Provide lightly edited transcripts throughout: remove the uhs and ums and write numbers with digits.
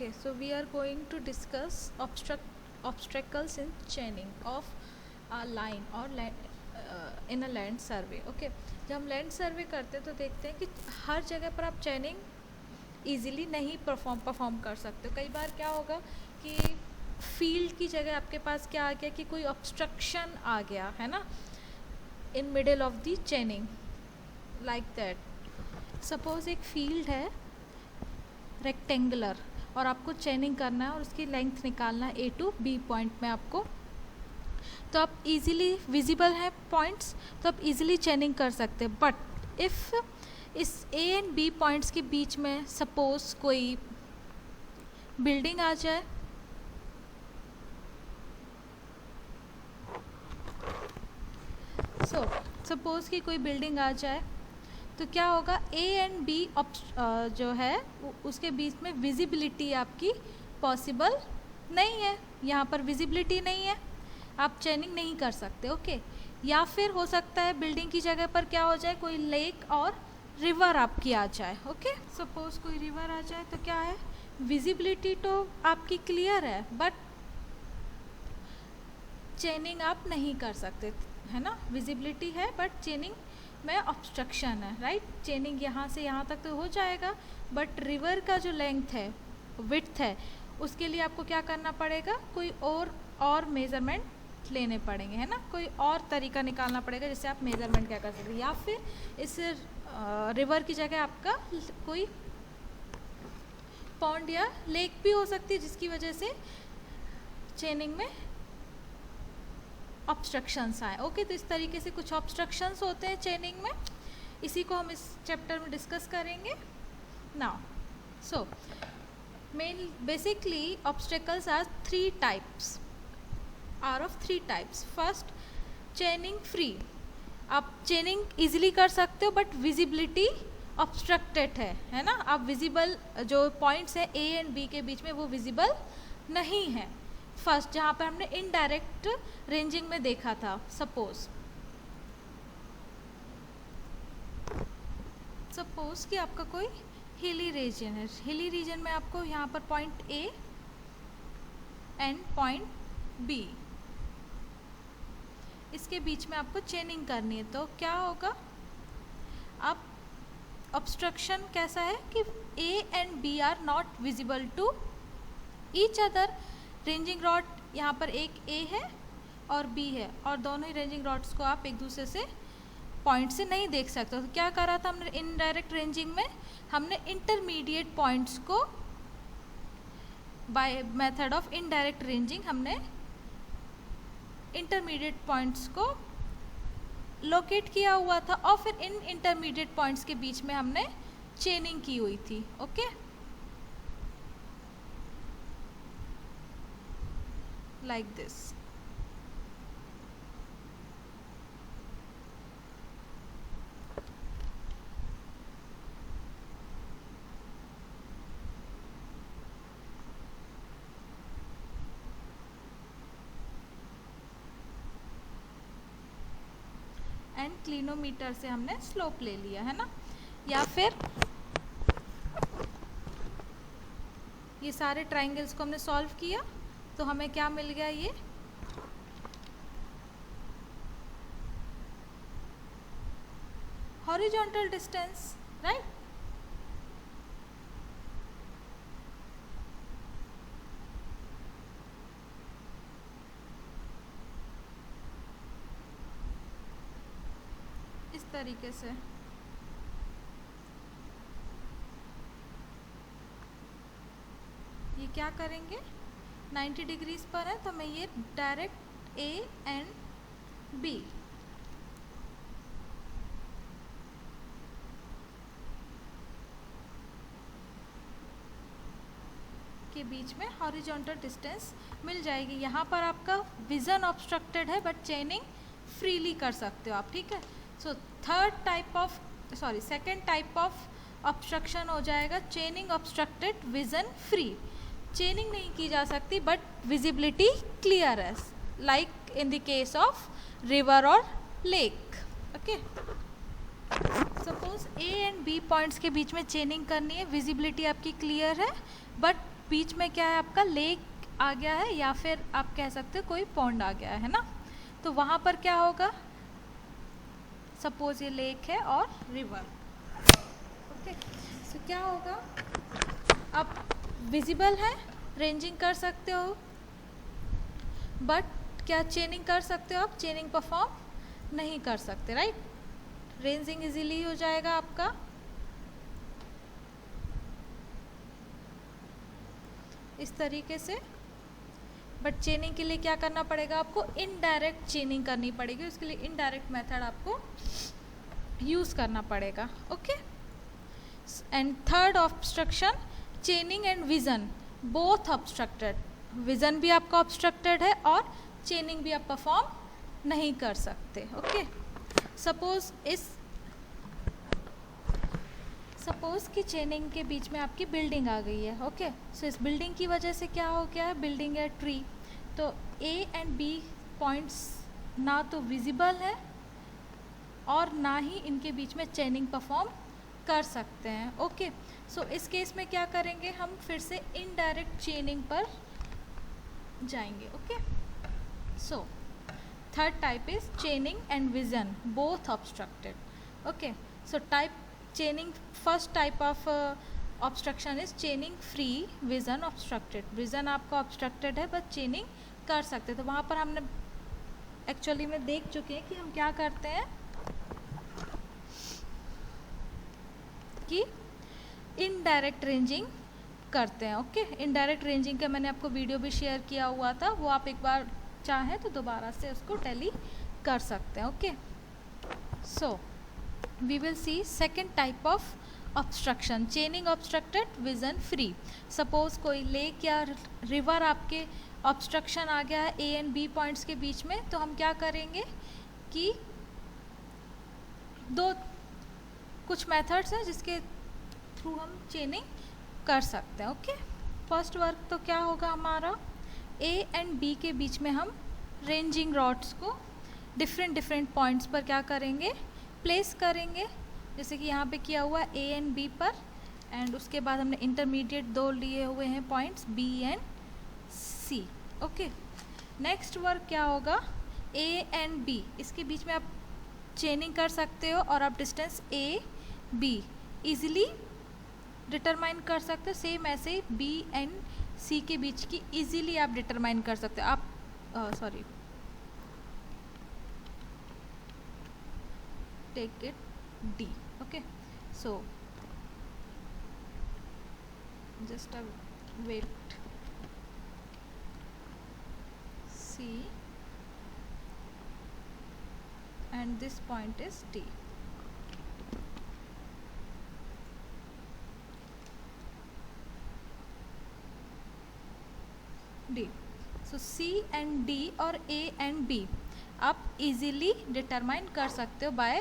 Okay, so we are going to discuss obstacles in chaining of a line or in a land survey. Okay, जब हम land survey करते हैं तो देखते हैं कि हर जगह पर आप चैनिंग इजीली नहीं परफॉर्म कर सकते हो। कई बार क्या होगा कि फील्ड की जगह आपके पास क्या आ गया कि कोई ऑब्स्ट्रक्शन आ गया है ना, in middle of the chaining, like that. Suppose एक फील्ड है रेक्टेंगुलर और आपको चेनिंग करना है और उसकी लेंथ निकालना है ए टू बी पॉइंट में आपको, तो आप इजीली विजिबल है पॉइंट्स, तो आप इजीली चेनिंग कर सकते हैं। बट इफ़ इस ए एंड बी पॉइंट्स के बीच में सपोज कोई बिल्डिंग आ जाए, सपोज कि कोई बिल्डिंग आ जाए तो क्या होगा, ए एंड बी जो है उसके बीच में विजिबिलिटी आपकी पॉसिबल नहीं है। यहाँ पर विजिबिलिटी नहीं है, आप चेनिंग नहीं कर सकते। ओके, या फिर हो सकता है बिल्डिंग की जगह पर क्या हो जाए, कोई लेक और रिवर आपकी आ जाए। ओके, सपोज कोई रिवर आ जाए तो क्या है, विजिबिलिटी तो आपकी क्लियर है बट चेनिंग आप नहीं कर सकते, है ना। विजिबिलिटी है बट चेनिंग में ऑब्स्ट्रक्शन है, राइट। चेनिंग यहाँ से यहाँ तक तो हो जाएगा बट रिवर का जो लेंथ है, विड्थ है, उसके लिए आपको क्या करना पड़ेगा, कोई और मेज़रमेंट लेने पड़ेंगे, है ना। कोई और तरीका निकालना पड़ेगा जिससे आप मेज़रमेंट क्या कर सकते हैं। या फिर इस रिवर की जगह आपका कोई पॉन्ड या लेक भी हो सकती है जिसकी वजह से चेनिंग में ऑब्स्ट्रक्शंस आए। ओके, तो इस तरीके से कुछ ऑब्स्ट्रक्शंस होते हैं चेनिंग में, इसी को हम इस चैप्टर में डिस्कस करेंगे now. So basically obstacles are three types, are of three types. First, chaining free, आप चेनिंग इजीली कर सकते हो बट विजिबिलिटी ऑब्स्ट्रक्टेड है ना। आप विजिबल जो पॉइंट्स है ए एंड बी के बीच में वो विजिबल नहीं है। फर्स्ट, जहाँ पर हमने इनडायरेक्ट रेंजिंग में देखा था, सपोज कि आपका कोई हिली रीजन है, हिली रीजन में आपको यहाँ पर point A and point B, इसके बीच में आपको चेनिंग करनी है, तो क्या होगा, आप ऑब्स्ट्रक्शन कैसा है कि A and B are not visible to each other. Ranging rod यहाँ पर एक ए है और बी है और दोनों ही रेंजिंग रॉड्स को आप एक दूसरे से पॉइंट से नहीं देख सकते। तो क्या करा था हमने इनडायरेक्ट रेंजिंग में, हमने इंटरमीडिएट पॉइंट्स को by method of indirect ranging हमने इंटरमीडिएट पॉइंट्स को लोकेट किया हुआ था और फिर इन इंटरमीडिएट पॉइंट्स के बीच में हमने चेनिंग की हुई थी। Okay, like this। And clinometer से हमने स्लोप ले लिया, है ना। या फिर ये सारे ट्राइंगल्स को हमने सॉल्व किया तो हमें क्या मिल गया, ये हॉरिजॉन्टल डिस्टेंस, राइट। इस तरीके से ये क्या करेंगे, 90 डिग्रीज पर है तो मैं ये डायरेक्ट ए एंड बी के बीच में हॉरिजॉन्टल डिस्टेंस मिल जाएगी। यहाँ पर आपका विजन ऑब्स्ट्रक्टेड है बट चेनिंग फ्रीली कर सकते हो आप, ठीक है। So second type of obstruction हो जाएगा chaining obstructed vision free. Chaining नहीं की जा सकती बट विजिबिलिटी क्लियर है, like in the case of river और lake. Okay, suppose A and B points के बीच में चेनिंग करनी है, विजिबिलिटी आपकी क्लियर है बट बीच में क्या है आपका, लेक आ गया है या फिर आप कह सकते हो कोई पॉन्ड आ गया है ना, तो वहाँ पर क्या होगा, सपोज ये लेक है और रिवर, ओके, सो क्या होगा, आप विजिबल है, रेंजिंग कर सकते हो, बट क्या चेनिंग कर सकते हो आप, चेनिंग परफॉर्म नहीं कर सकते, राइट, रेंजिंग इजीली हो जाएगा आपका, इस तरीके से, बट चेनिंग के लिए क्या करना पड़ेगा आपको, इनडायरेक्ट चेनिंग करनी पड़ेगी, उसके लिए इनडायरेक्ट मेथड आपको यूज़ करना पड़ेगा, okay. And third obstruction, चेनिंग and vision both obstructed, vision भी आपका ऑब्स्ट्रक्टेड है और चेनिंग भी आप परफॉर्म नहीं कर सकते, ओके। सपोज कि चेनिंग के बीच में आपकी बिल्डिंग आ गई है, ओके, सो इस बिल्डिंग की वजह से क्या हो गया है, बिल्डिंग है ट्री, तो ए एंड बी पॉइंट्स ना तो विजिबल है और ना ही इनके बीच में चेनिंग परफॉर्म कर सकते हैं, ओके। सो इस केस में क्या करेंगे, हम फिर से इनडायरेक्ट चेनिंग पर जाएंगे, okay. So third type is चेनिंग and vision both obstructed, okay. So type चेनिंग, first type of obstruction is चेनिंग free, vision obstructed, vision आपका ऑब्स्ट्रक्टेड है बट चेनिंग कर सकते, तो वहाँ पर हमने एक्चुअली में देख चुके हैं कि हम क्या करते हैं कि इनडायरेक्ट रेंजिंग करते हैं, ओके। इनडायरेक्ट रेंजिंग का मैंने आपको वीडियो भी शेयर किया हुआ था, वो आप एक बार चाहें तो दोबारा से उसको टैली कर सकते हैं, okay. So we will see second type of obstruction, chaining obstructed, vision free. Suppose कोई लेक या रिवर आपके ऑब्स्ट्रक्शन आ गया है ए एंड बी पॉइंट्स के बीच में, तो हम क्या करेंगे कि दो कुछ मेथड्स हैं जिसके थ्रू हम चेनिंग कर सकते हैं, ओके। फर्स्ट वर्क तो क्या होगा हमारा, ए एंड बी के बीच में हम रेंजिंग रॉड्स को डिफरेंट पॉइंट्स पर क्या करेंगे, प्लेस करेंगे, जैसे कि यहाँ पे किया हुआ है ए एंड बी पर, एंड उसके बाद हमने इंटरमीडिएट दो लिए हुए हैं points B and C, okay. Next work क्या होगा, ए एंड बी, इसके बीच में आप चेनिंग कर सकते हो और आप distance A be easily determine कर सकते हो, सेम ऐसे ही बी एंड सी के बीच की इजीली आप डिटरमाइन कर सकते हो, आप sorry take it D, okay. So just wait, C and this point is D. D. So C and D और A and B आप easily determine कर सकते हो by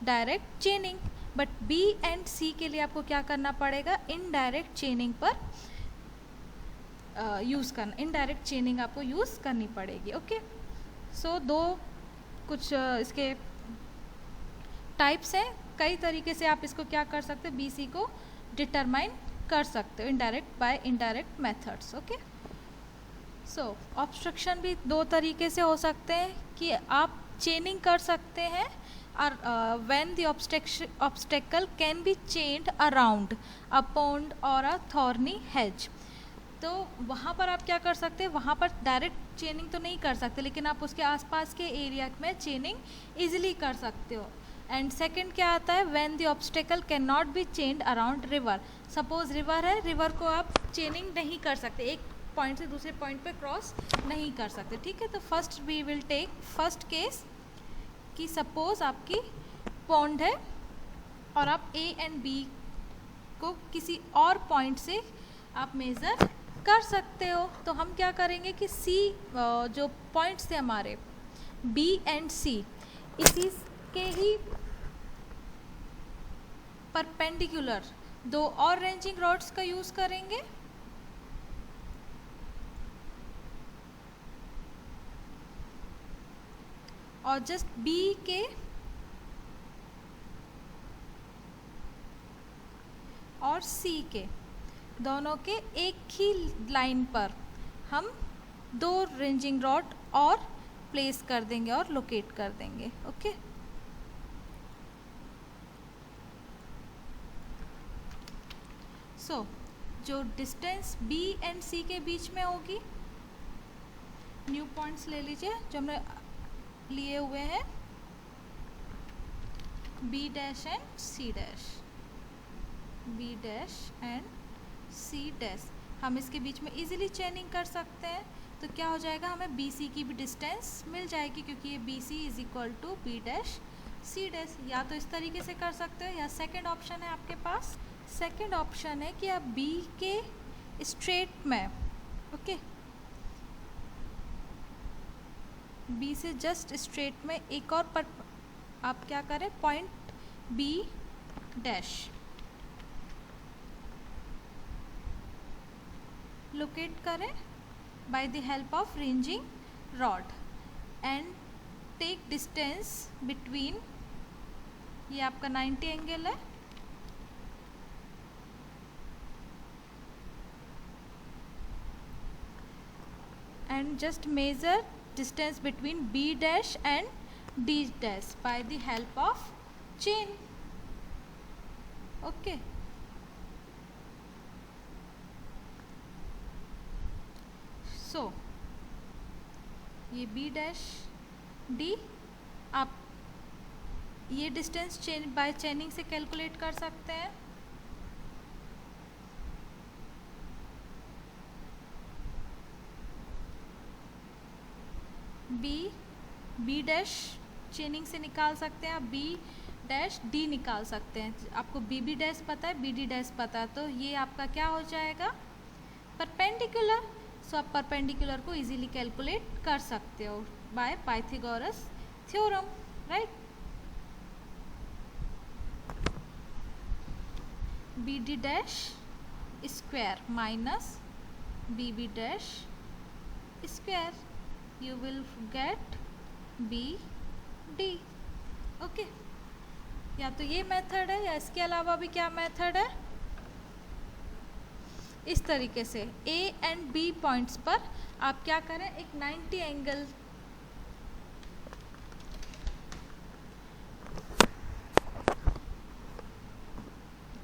direct chaining, but B and C के लिए आपको क्या करना पड़ेगा, indirect chaining पर यूज़ करना, indirect chaining आपको यूज़ करनी पड़ेगी, ओके। सो दो कुछ इसके टाइप्स हैं, कई तरीके से आप इसको क्या कर सकते हो, बी सी को डिटरमाइन कर सकते हो indirect by indirect methods, okay. So obstruction भी दो तरीके से हो सकते हैं कि आप चेनिंग कर सकते हैं और when the obstacle can be chained around a pond और अ थॉर्नी हेज, तो वहाँ पर आप क्या कर सकते हैं, वहाँ पर डायरेक्ट चेनिंग तो नहीं कर सकते, लेकिन आप उसके आसपास के एरिया में चेनिंग ईजिली कर सकते हो। एंड सेकंड क्या आता है, when the obstacle can not be chained around river, suppose river है, रिवर को आप चेनिंग नहीं कर सकते, एक पॉइंट से दूसरे पॉइंट पे क्रॉस नहीं कर सकते, ठीक है। तो first we will take first case कि सपोज आपकी पॉन्ड है और आप ए एंड बी को किसी और पॉइंट से आप मेज़र कर सकते हो, तो हम क्या करेंगे कि सी जो पॉइंट्स थे हमारे बी एंड सी, इसी के ही परपेंडिकुलर दो और रेंजिंग रॉड्स का यूज़ करेंगे, और जस्ट बी के और सी के दोनों के एक ही लाइन पर हम 2 रेंजिंग रॉड और प्लेस कर देंगे और लोकेट कर देंगे। ओके, सो जो डिस्टेंस B एंड C के बीच में होगी, न्यू पॉइंट्स ले लीजिए जो हमने लिए हुए हैं, B dash and C dash, B dash and C dash. हम इसके बीच में इजीली चेनिंग कर सकते हैं, तो क्या हो जाएगा, हमें BC की भी डिस्टेंस मिल जाएगी क्योंकि ये BC is equal to B dash C dash. या तो इस तरीके से कर सकते हो, या सेकंड ऑप्शन है आपके पास, सेकंड ऑप्शन है कि आप B के स्ट्रेट में, ओके, B से जस्ट स्ट्रेट में एक और पर आप क्या करें, पॉइंट B डैश लोकेट करें by the help of ranging rod and take distance between, ये आपका 90 एंगल है, and just measure distance between B dash and D dash by the help of chain. Okay, so ये B dash D आप ये distance chain by चेनिंग से calculate कर सकते हैं। बी डैश चेनिंग से निकाल सकते हैं, आप B डैश D निकाल सकते हैं। आपको BB डैश पता है, BD डैश पता है, तो ये आपका क्या हो जाएगा, परपेंडिकुलर। सो आप परपेंडिकुलर को इजीली कैलकुलेट कर सकते हो by Pythagoras theorem, right. BD dash square minus BB dash square, you will get BD। Okay, या तो ये मेथड है, या इसके अलावा भी क्या मेथड है, इस तरीके से A एंड B पॉइंट्स पर आप क्या करें, एक 90 एंगल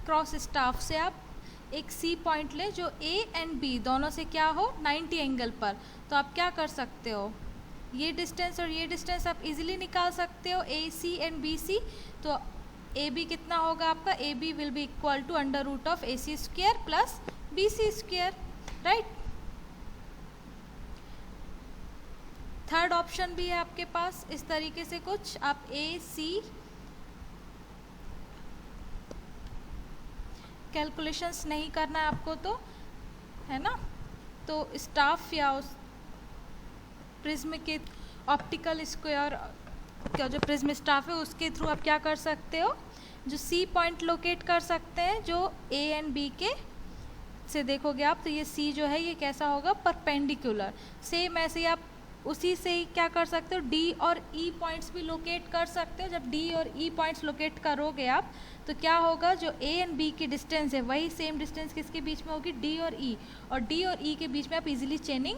क्रॉस स्टाफ से आप एक C पॉइंट ले जो A एंड B दोनों से क्या हो, 90 एंगल पर। तो आप क्या कर सकते हो, ये डिस्टेंस और ये डिस्टेंस आप इजीली निकाल सकते हो, AC एंड BC। तो AB कितना होगा आपका, AB will be equal to under root of AC square plus BC square, right. Third option भी है आपके पास इस तरीके से कुछ, आप AC कैलकुलेशंस नहीं करना है आपको, तो है ना, तो स्टाफ या उस प्रिज्म के ऑप्टिकल स्क्वायर का जो प्रिज्म स्टाफ है उसके थ्रू आप क्या कर सकते हो, जो C पॉइंट लोकेट कर सकते हैं जो A एंड B के से देखोगे आप, तो ये C जो है ये कैसा होगा, परपेंडिकुलर। सेम ऐसे ही आप उसी से ही क्या कर सकते हो, D और E पॉइंट्स भी लोकेट कर सकते हो। जब D और E पॉइंट्स लोकेट करोगे आप, तो क्या होगा, जो A एंड B की डिस्टेंस है वही सेम डिस्टेंस किसके बीच में होगी, D और D और E के बीच में आप इजीली चेनिंग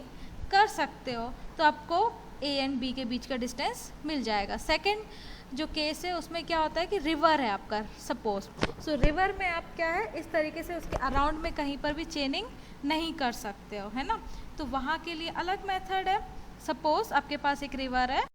कर सकते हो, तो आपको A एंड B के बीच का डिस्टेंस मिल जाएगा। सेकंड जो केस है उसमें क्या होता है कि रिवर है आपका, सपोज, सो रिवर में आप क्या है, इस तरीके से उसके अराउंड में कहीं पर भी चेनिंग नहीं कर सकते हो, है ना। तो वहाँ के लिए अलग मेथड है। सपोज आपके पास एक रिवर है,